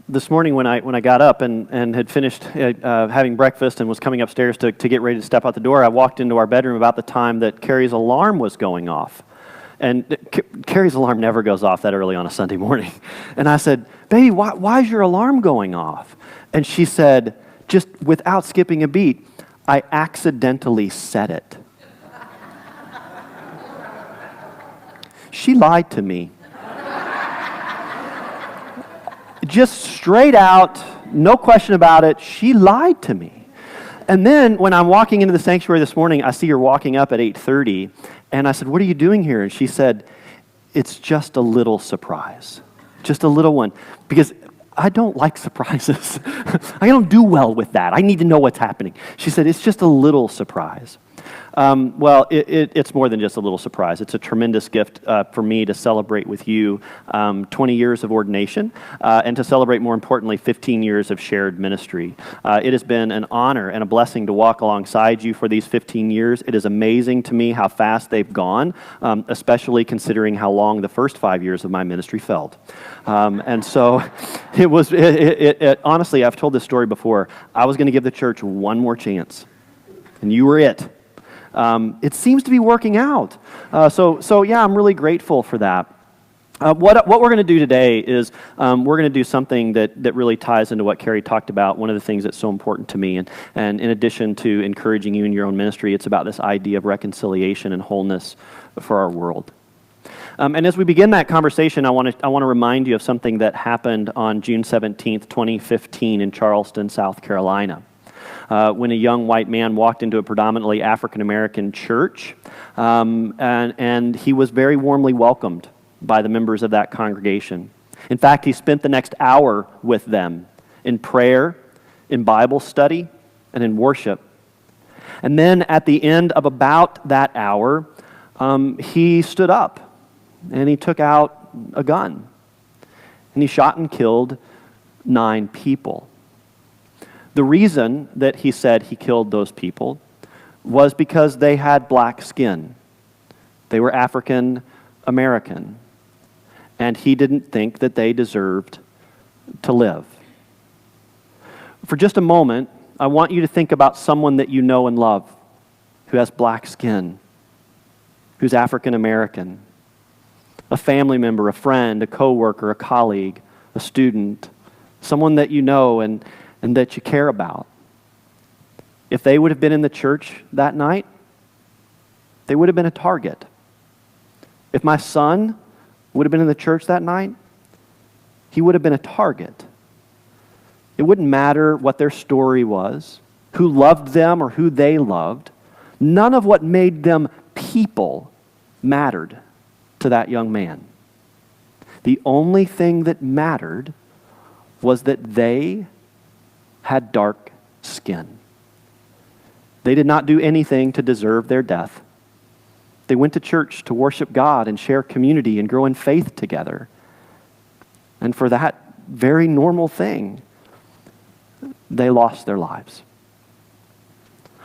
This morning when I got up and had finished having breakfast and was coming upstairs to get ready to step out the door, I walked into our bedroom about the time that Carrie's alarm was going off. And Carrie's alarm never goes off that early on a Sunday morning. And I said, "Baby, why is your alarm going off?" And she said, just without skipping a beat, "I accidentally set it." She lied to me. Just straight out, no question about it, she lied to me. And then when I'm walking into the sanctuary this morning, I see her walking up at 8:30, and I said, "What are you doing here?" And she said, "It's just a little surprise, just a little one," because I don't like surprises. I don't do well with that. I need to know what's happening. She said, "It's just a little surprise." Well, it's more than just a little surprise. It's a tremendous gift for me to celebrate with you 20 years of ordination and to celebrate, more importantly, 15 years of shared ministry. It has been an honor and a blessing to walk alongside you for these 15 years. It is amazing to me how fast they've gone, especially considering how long the first 5 years of my ministry felt. And so it was, honestly, I've told this story before. I was going to give the church one more chance, and you were it. It seems to be working out. So yeah, I'm really grateful for that. What we're going to do today is we're going to do something that really ties into what Carrie talked about, one of the things that's so important to me. And in addition to encouraging you in your own ministry, it's about this idea of reconciliation and wholeness for our world. And as we begin that conversation, I want to remind you of something that happened on June 17th, 2015 in Charleston, South Carolina. When a young white man walked into a predominantly African-American church, and he was very warmly welcomed by the members of that congregation. In fact, he spent the next hour with them in prayer, in Bible study, and in worship. And then at the end of about that hour, he stood up and he took out a gun and he shot and killed 9 people. The reason that he said he killed those people was because they had black skin. They were African American. And he didn't think that they deserved to live. For just a moment, I want you to think about someone that you know and love who has black skin, who's African American, a family member, a friend, a coworker, a colleague, a student, someone that you know and that you care about. If they would have been in the church that night, they would have been a target. If my son would have been in the church that night, he would have been a target. It wouldn't matter what their story was, who loved them or who they loved. None of what made them people mattered to that young man. The only thing that mattered was that they had dark skin. They did not do anything to deserve their death. They went to church to worship God and share community and grow in faith together. And for that very normal thing, they lost their lives.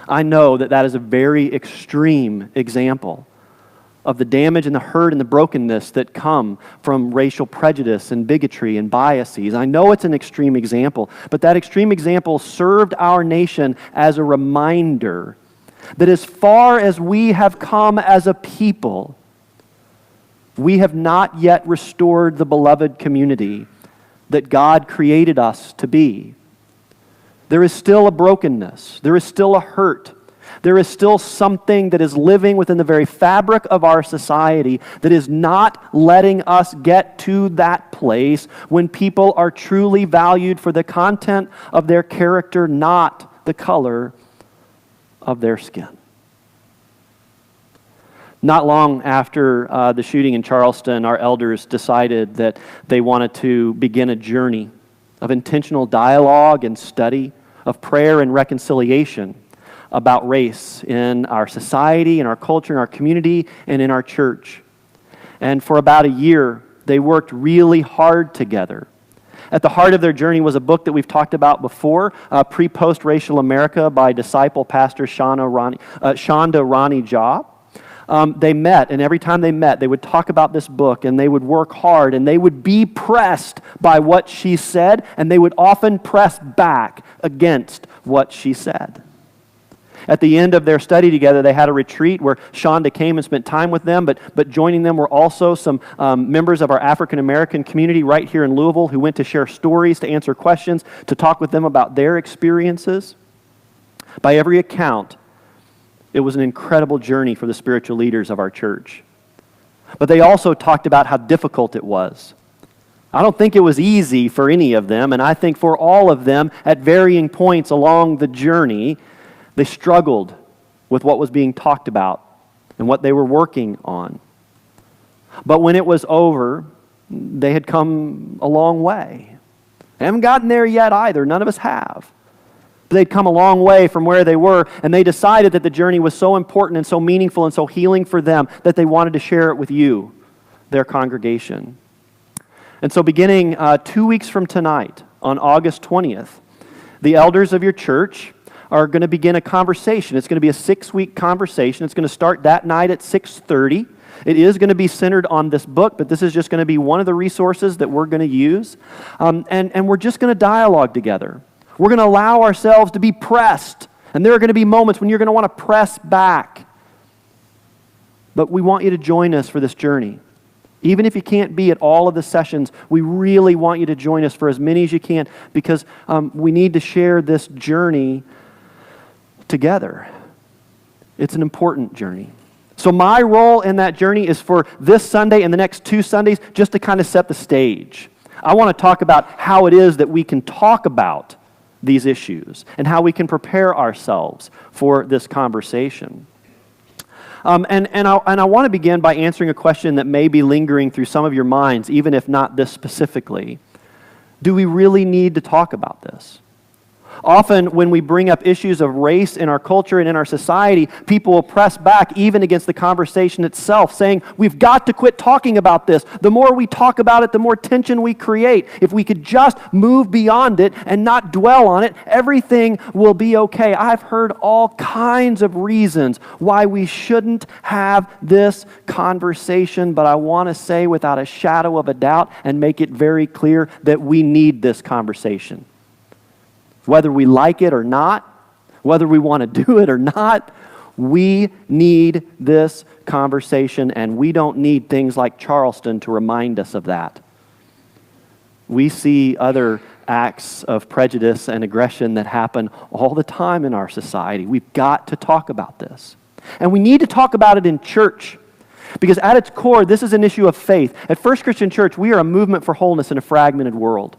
I know that that is a very extreme example of the damage and the hurt and the brokenness that come from racial prejudice and bigotry and biases. I know it's an extreme example, but that extreme example served our nation as a reminder that as far as we have come as a people, we have not yet restored the beloved community that God created us to be. There is still a brokenness. There is still a hurt. There is still something that is living within the very fabric of our society that is not letting us get to that place when people are truly valued for the content of their character, not the color of their skin. Not long after the shooting in Charleston, our elders decided that they wanted to begin a journey of intentional dialogue and study, of prayer and reconciliation about race in our society, in our culture, in our community, and in our church. And for about a year, they worked really hard together. At the heart of their journey was a book that we've talked about before, Pre-Post Racial America by disciple pastor Shonda Ronnie Jaw. they met, and every time they met, they would talk about this book, and they would work hard, and they would be pressed by what she said, and they would often press back against what she said. At the end of their study together, they had a retreat where Shonda came and spent time with them, but joining them were also some members of our African American community right here in Louisville who went to share stories, to answer questions, to talk with them about their experiences. By every account, it was an incredible journey for the spiritual leaders of our church. But they also talked about how difficult it was. I don't think it was easy for any of them, and I think for all of them, at varying points along the journey, they struggled with what was being talked about and what they were working on. But when it was over, they had come a long way. They haven't gotten there yet either. None of us have. But they'd come a long way from where they were, and they decided that the journey was so important and so meaningful and so healing for them that they wanted to share it with you, their congregation. And so beginning 2 weeks from tonight, on August 20th, the elders of your church are going to begin a conversation. It's going to be a 6-week conversation. It's going to start that night at 6:30. It is going to be centered on this book, but this is just going to be one of the resources that we're going to use. And we're just going to dialogue together. We're going to allow ourselves to be pressed. And there are going to be moments when you're going to want to press back. But we want you to join us for this journey. Even if you can't be at all of the sessions, we really want you to join us for as many as you can, because we need to share this journey together. It's an important journey. So my role in that journey is for this Sunday and the next 2 Sundays just to kind of set the stage. I want to talk about how it is that we can talk about these issues and how we can prepare ourselves for this conversation. And I want to begin by answering a question that may be lingering through some of your minds, even if not this specifically. Do we really need to talk about this? Often when we bring up issues of race in our culture and in our society, people will press back even against the conversation itself, saying, we've got to quit talking about this. The more we talk about it, the more tension we create. If we could just move beyond it and not dwell on it, everything will be okay. I've heard all kinds of reasons why we shouldn't have this conversation, but I want to say without a shadow of a doubt and make it very clear that we need this conversation. Whether we like it or not, whether we want to do it or not, we need this conversation, and we don't need things like Charleston to remind us of that. We see other acts of prejudice and aggression that happen all the time in our society. We've got to talk about this. And we need to talk about it in church, because at its core, this is an issue of faith. At First Christian Church, we are a movement for wholeness in a fragmented world.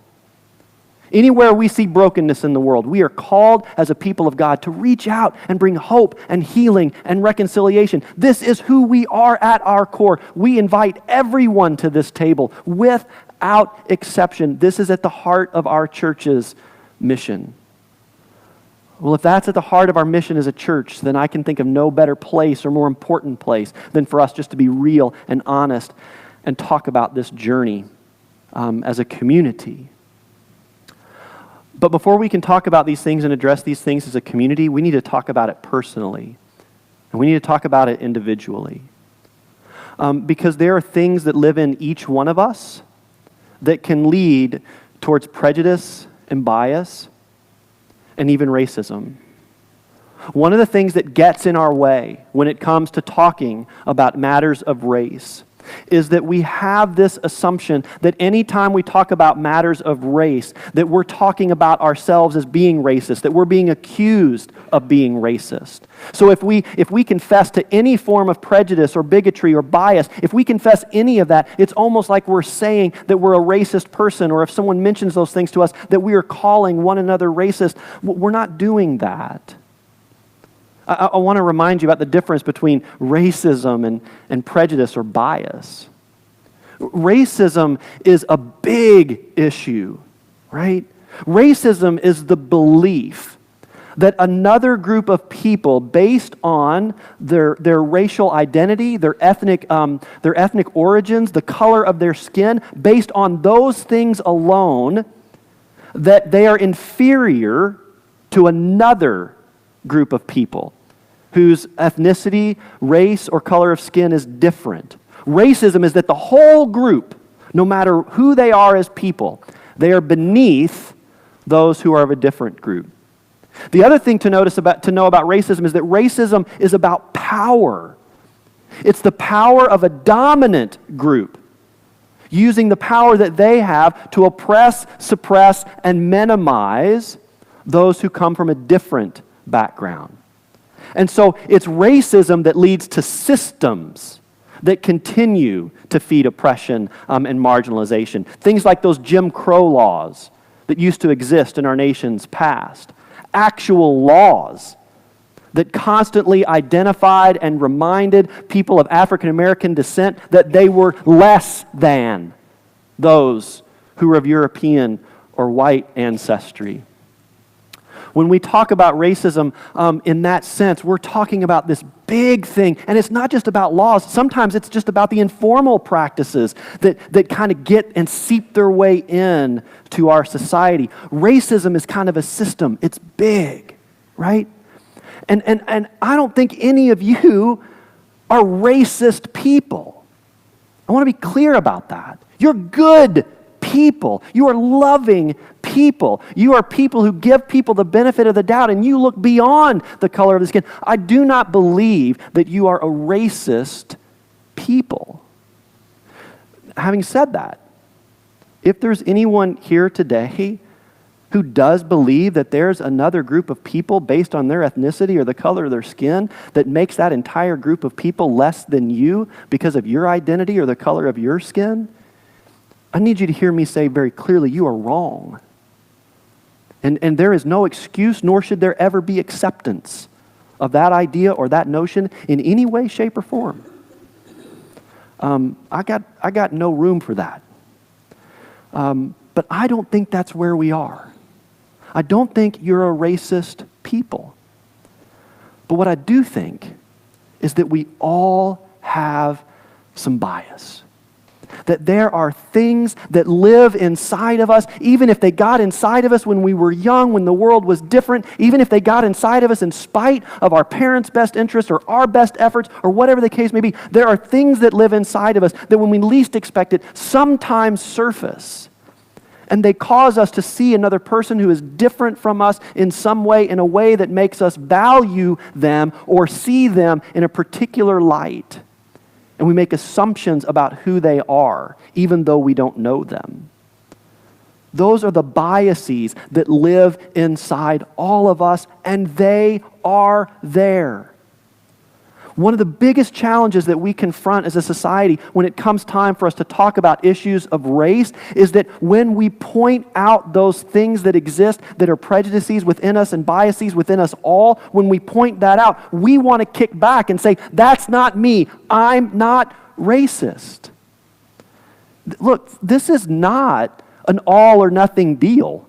Anywhere we see brokenness in the world, we are called as a people of God to reach out and bring hope and healing and reconciliation. This is who we are at our core. We invite everyone to this table without exception. This is at the heart of our church's mission. Well, if that's at the heart of our mission as a church, then I can think of no better place or more important place than for us just to be real and honest and talk about this journey as a community. But before we can talk about these things and address these things as a community, we need to talk about it personally. And we need to talk about it individually. Because there are things that live in each one of us that can lead towards prejudice and bias and even racism. One of the things that gets in our way when it comes to talking about matters of race is that we have this assumption that anytime we talk about matters of race, that we're talking about ourselves as being racist, that we're being accused of being racist. So if we confess to any form of prejudice or bigotry or bias, if we confess any of that, it's almost like we're saying that we're a racist person, or if someone mentions those things to us, that we are calling one another racist. We're not doing that. I want to remind you about the difference between racism and prejudice or bias. Racism is a big issue, right? Racism is the belief that another group of people, based on their racial identity, their ethnic origins, the color of their skin, based on those things alone, that they are inferior to another group of people. whose ethnicity, race, or color of skin is different. Racism is that the whole group, no matter who they are as people, they are beneath those who are of a different group. The other thing to know about racism is that racism is about power. It's the power of a dominant group using the power that they have to oppress, suppress, and minimize those who come from a different background. And so it's racism that leads to systems that continue to feed oppression and marginalization. Things like those Jim Crow laws that used to exist in our nation's past. Actual laws that constantly identified and reminded people of African American descent that they were less than those who were of European or white ancestry. When we talk about racism in that sense, we're talking about this big thing. And it's not just about laws. Sometimes it's just about the informal practices that kind of get and seep their way in to our society. Racism is kind of a system. It's big, right? And I don't think any of you are racist people. I want to be clear about that. You're good people. You are loving people. You are people who give people the benefit of the doubt, and you look beyond the color of the skin. I do not believe that you are a racist people. Having said that, if there's anyone here today who does believe that there's another group of people based on their ethnicity or the color of their skin that makes that entire group of people less than you because of your identity or the color of your skin, I need you to hear me say very clearly, you are wrong. And there is no excuse, nor should there ever be acceptance of that idea or that notion in any way, shape, or form. I got no room for that. But I don't think that's where we are. I don't think you're a racist people. But what I do think is that we all have some bias. That there are things that live inside of us, even if they got inside of us when we were young, when the world was different, even if they got inside of us in spite of our parents' best interests or our best efforts or whatever the case may be, there are things that live inside of us that when we least expect it, sometimes surface. And they cause us to see another person who is different from us in some way, in a way that makes us value them or see them in a particular light. And we make assumptions about who they are, even though we don't know them. Those are the biases that live inside all of us, and they are there. One of the biggest challenges that we confront as a society when it comes time for us to talk about issues of race is that when we point out those things that exist that are prejudices within us and biases within us all, when we point that out, we want to kick back and say, that's not me. I'm not racist. Look, this is not an all or nothing deal.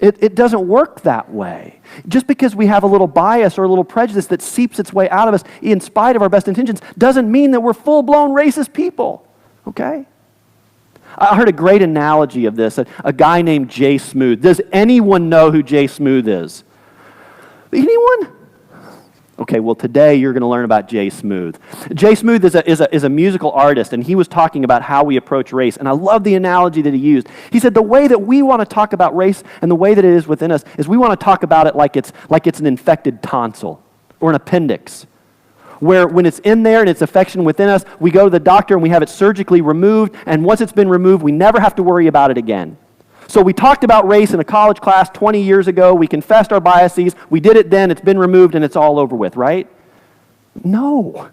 It doesn't work that way. Just because we have a little bias or a little prejudice that seeps its way out of us in spite of our best intentions doesn't mean that we're full-blown racist people, okay? I heard a great analogy of this, a guy named Jay Smooth. Does anyone know who Jay Smooth is? Anyone? Okay, well today you're going to learn about Jay Smooth. Jay Smooth is a musical artist, and he was talking about how we approach race, and I love the analogy that he used. He said the way that we want to talk about race and the way that it is within us is we want to talk about it like it's an infected tonsil or an appendix, where when it's in there and it's affection within us, we go to the doctor and we have it surgically removed, and once it's been removed, we never have to worry about it again. So we talked about race in a college class 20 years ago. We confessed our biases. We did it then. It's been removed and it's all over with, right? No.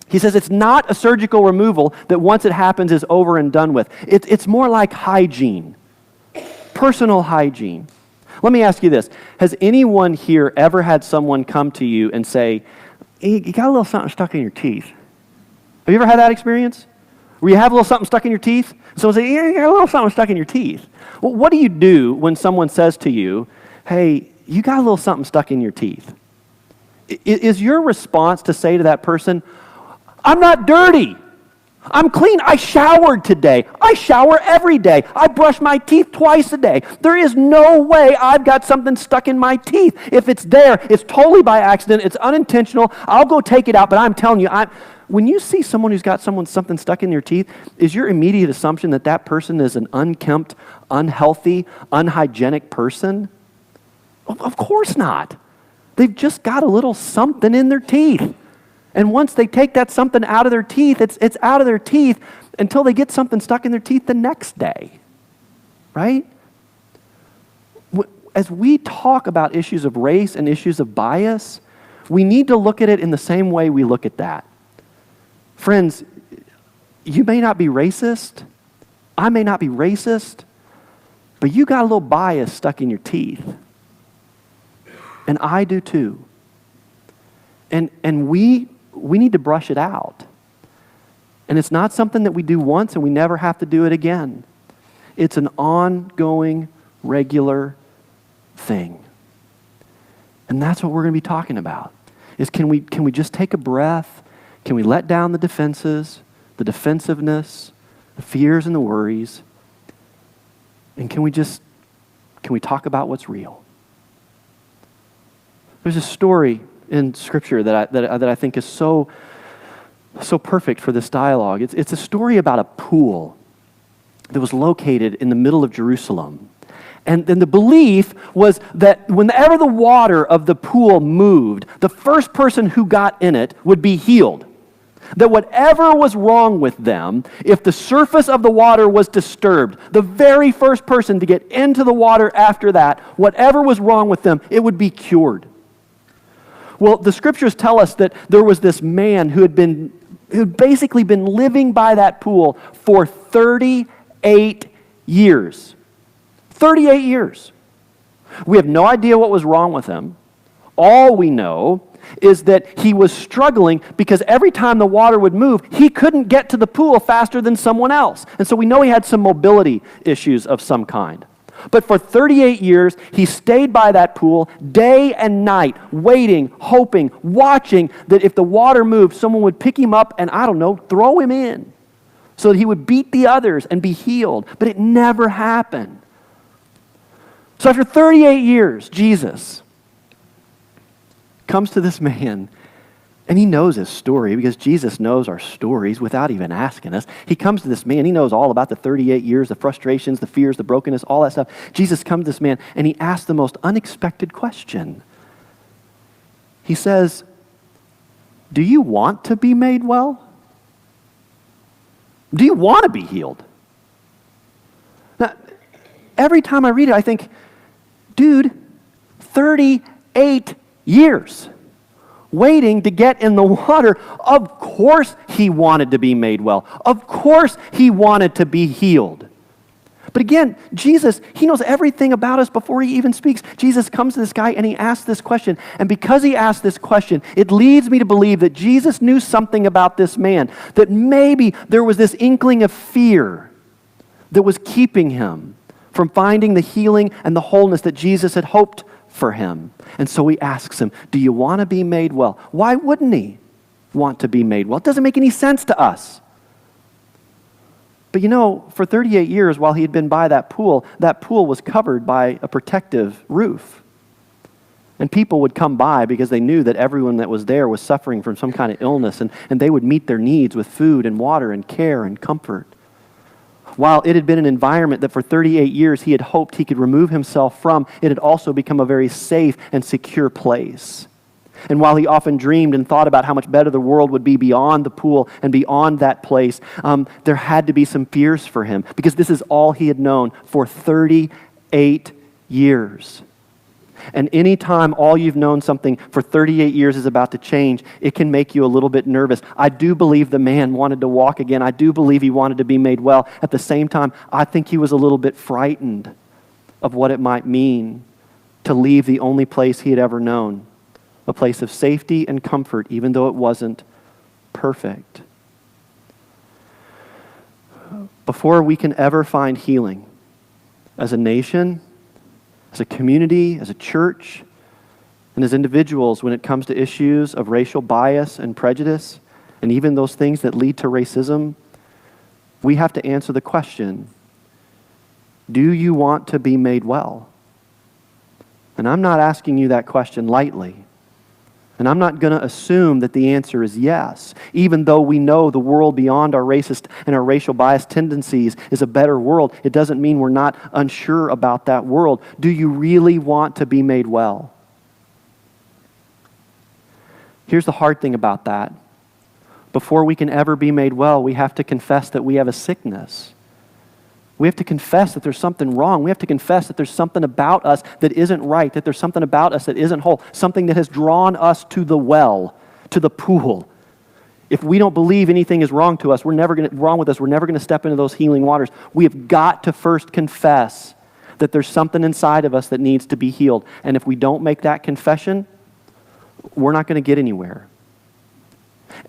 He says it's not a surgical removal that once it happens is over and done with. It's more like hygiene, personal hygiene. Let me ask you this. Has anyone here ever had someone come to you and say, hey, you got a little something stuck in your teeth? Have you ever had that experience? Where you have a little something stuck in your teeth? Someone say, yeah, you got a little something stuck in your teeth. Well, what do you do when someone says to you, hey, you got a little something stuck in your teeth? Is your response to say to that person, I'm not dirty. I'm clean. I showered today. I shower every day. I brush my teeth twice a day. There is no way I've got something stuck in my teeth. If it's there, it's totally by accident. It's unintentional. I'll go take it out, but I'm telling you, when you see someone who's got something stuck in their teeth, is your immediate assumption that that person is an unkempt, unhealthy, unhygienic person? Of course not. They've just got a little something in their teeth. And once they take that something out of their teeth, it's out of their teeth until they get something stuck in their teeth the next day, right? As we talk about issues of race and issues of bias, we need to look at it in the same way we look at that. Friends, you may not be racist, I may not be racist, but you got a little bias stuck in your teeth. And I do too. And we need to brush it out. And it's not something that we do once and we never have to do it again. It's an ongoing, regular thing. And that's what we're going to be talking about. Is can we just take a breath? Can we let down the defenses, the defensiveness, the fears and the worries? And can we talk about what's real? There's a story in Scripture that I think is so perfect for this dialogue. It's a story about a pool that was located in the middle of Jerusalem. And then the belief was that whenever the water of the pool moved, the first person who got in it would be healed. That whatever was wrong with them, if the surface of the water was disturbed, the very first person to get into the water after that, whatever was wrong with them, it would be cured. Well, the Scriptures tell us that there was this man who'd basically been living by that pool for 38 years. 38 years. We have no idea what was wrong with him. All we know is that he was struggling because every time the water would move, he couldn't get to the pool faster than someone else. And so we know he had some mobility issues of some kind. But for 38 years, he stayed by that pool day and night, waiting, hoping, watching that if the water moved, someone would pick him up and, I don't know, throw him in so that he would beat the others and be healed. But it never happened. So after 38 years, Jesus comes to this man, and he knows his story because Jesus knows our stories without even asking us. He comes to this man, he knows all about the 38 years, the frustrations, the fears, the brokenness, all that stuff. Jesus comes to this man, and he asks the most unexpected question. He says, "Do you want to be made well? Do you want to be healed?" Now, every time I read it, I think, dude, 38 years waiting to get in the water. Of course he wanted to be made well. Of course he wanted to be healed. But again, Jesus, he knows everything about us before he even speaks. Jesus comes to this guy and he asks this question. And because he asked this question, it leads me to believe that Jesus knew something about this man, that maybe there was this inkling of fear that was keeping him from finding the healing and the wholeness that Jesus had hoped for him. And so he asks him, "Do you want to be made well?" Why wouldn't he want to be made well? It doesn't make any sense to us. But you know, for 38 years while he had been by that pool was covered by a protective roof. And people would come by because they knew that everyone that was there was suffering from some kind of illness, and they would meet their needs with food and water and care and comfort. While it had been an environment that for 38 years he had hoped he could remove himself from, it had also become a very safe and secure place. And while he often dreamed and thought about how much better the world would be beyond the pool and beyond that place, there had to be some fears for him because this is all he had known for 38 years. And anytime all you've known something for 38 years is about to change, it can make you a little bit nervous. I do believe the man wanted to walk again. I do believe he wanted to be made well. At the same time, I think he was a little bit frightened of what it might mean to leave the only place he had ever known, a place of safety and comfort, even though it wasn't perfect. Before we can ever find healing as a nation, as a community, as a church, and as individuals when it comes to issues of racial bias and prejudice, and even those things that lead to racism, we have to answer the question, do you want to be made well? And I'm not asking you that question lightly. And I'm not going to assume that the answer is yes, even though we know the world beyond our racist and our racial bias tendencies is a better world. It doesn't mean we're not unsure about that world. Do you really want to be made well? Here's the hard thing about that. Before we can ever be made well, we have to confess that we have a sickness. We have to confess that there's something wrong. We have to confess that there's something about us that isn't right, that there's something about us that isn't whole, something that has drawn us to the well, to the pool. If we don't believe anything is wrong to us, we're never going to step into those healing waters. We have got to first confess that there's something inside of us that needs to be healed. And if we don't make that confession, we're not going to get anywhere.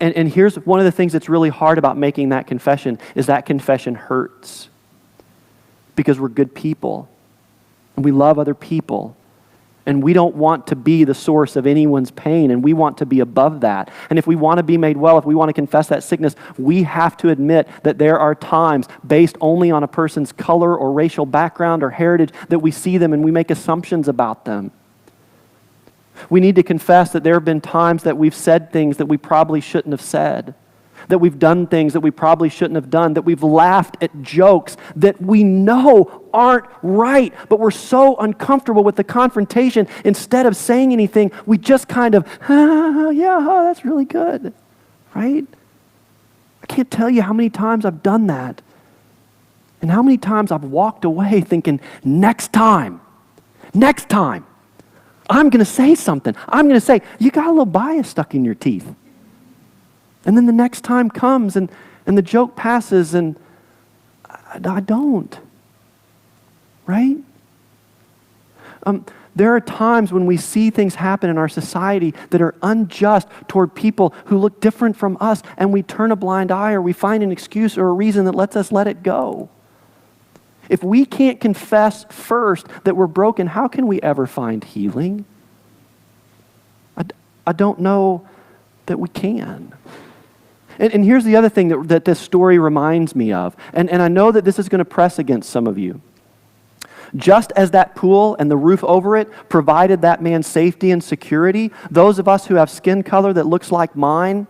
And here's one of the things that's really hard about making that confession is that confession hurts. Because we're good people, and we love other people, and we don't want to be the source of anyone's pain, and we want to be above that. And if we want to be made well, if we want to confess that sickness, we have to admit that there are times based only on a person's color or racial background or heritage that we see them and we make assumptions about them. We need to confess that there have been times that we've said things that we probably shouldn't have said, that we've done things that we probably shouldn't have done, that we've laughed at jokes that we know aren't right, but we're so uncomfortable with the confrontation, instead of saying anything, we just kind of, that's really good, right? I can't tell you how many times I've done that, and how many times I've walked away thinking, next time, I'm going to say something. I'm going to say, you got a little bias stuck in your teeth. And then the next time comes and the joke passes and I don't. Right? There are times when we see things happen in our society that are unjust toward people who look different from us, and we turn a blind eye, or we find an excuse or a reason that lets us let it go. If we can't confess first that we're broken, how can we ever find healing? I don't know that we can. And here's the other thing that this story reminds me of. And I know that this is going to press against some of you. Just as that pool and the roof over it provided that man safety and security, those of us who have skin color that looks like mine,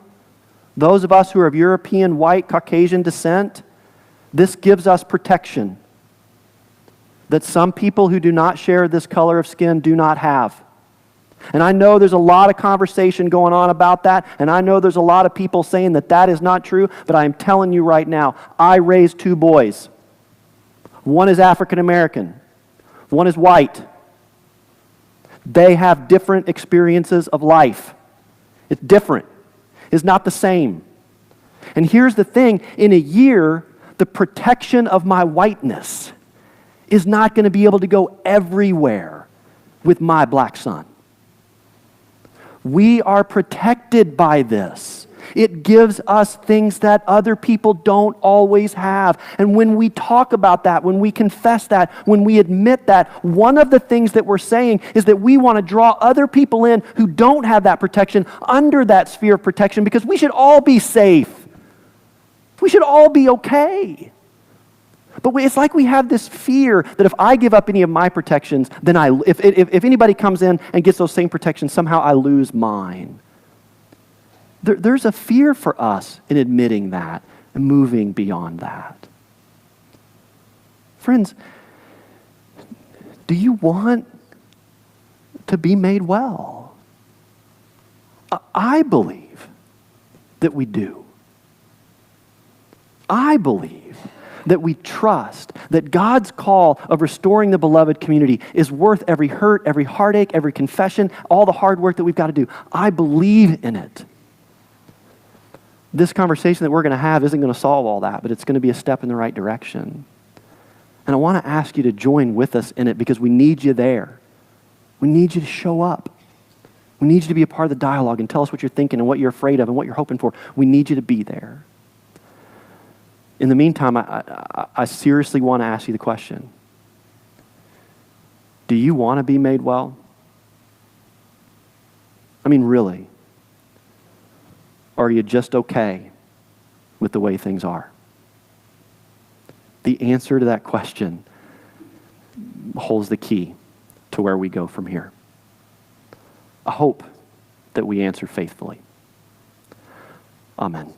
those of us who are of European, white, Caucasian descent, this gives us protection that some people who do not share this color of skin do not have. And I know there's a lot of conversation going on about that, and I know there's a lot of people saying that that is not true, but I am telling you right now, I raised 2 boys. One is African American, one is white. They have different experiences of life. It's different. It's not the same. And here's the thing, in a year, the protection of my whiteness is not going to be able to go everywhere with my black son. We are protected by this. It gives us things that other people don't always have. And when we talk about that, when we confess that, when we admit that, one of the things that we're saying is that we want to draw other people in who don't have that protection under that sphere of protection, because we should all be safe. We should all be okay. But it's like we have this fear that if I give up any of my protections, then if anybody comes in and gets those same protections, somehow I lose mine. There's a fear for us in admitting that and moving beyond that. Friends, do you want to be made well? I believe that we do. I believe that we trust that God's call of restoring the beloved community is worth every hurt, every heartache, every confession, all the hard work that we've got to do. I believe in it. This conversation that we're going to have isn't going to solve all that, but it's going to be a step in the right direction. And I want to ask you to join with us in it, because we need you there. We need you to show up. We need you to be a part of the dialogue and tell us what you're thinking and what you're afraid of and what you're hoping for. We need you to be there. In the meantime, I seriously want to ask you the question. Do you want to be made well? I mean, really? Or are you just okay with the way things are? the answer to that question holds the key to where we go from here. I hope that we answer faithfully. Amen.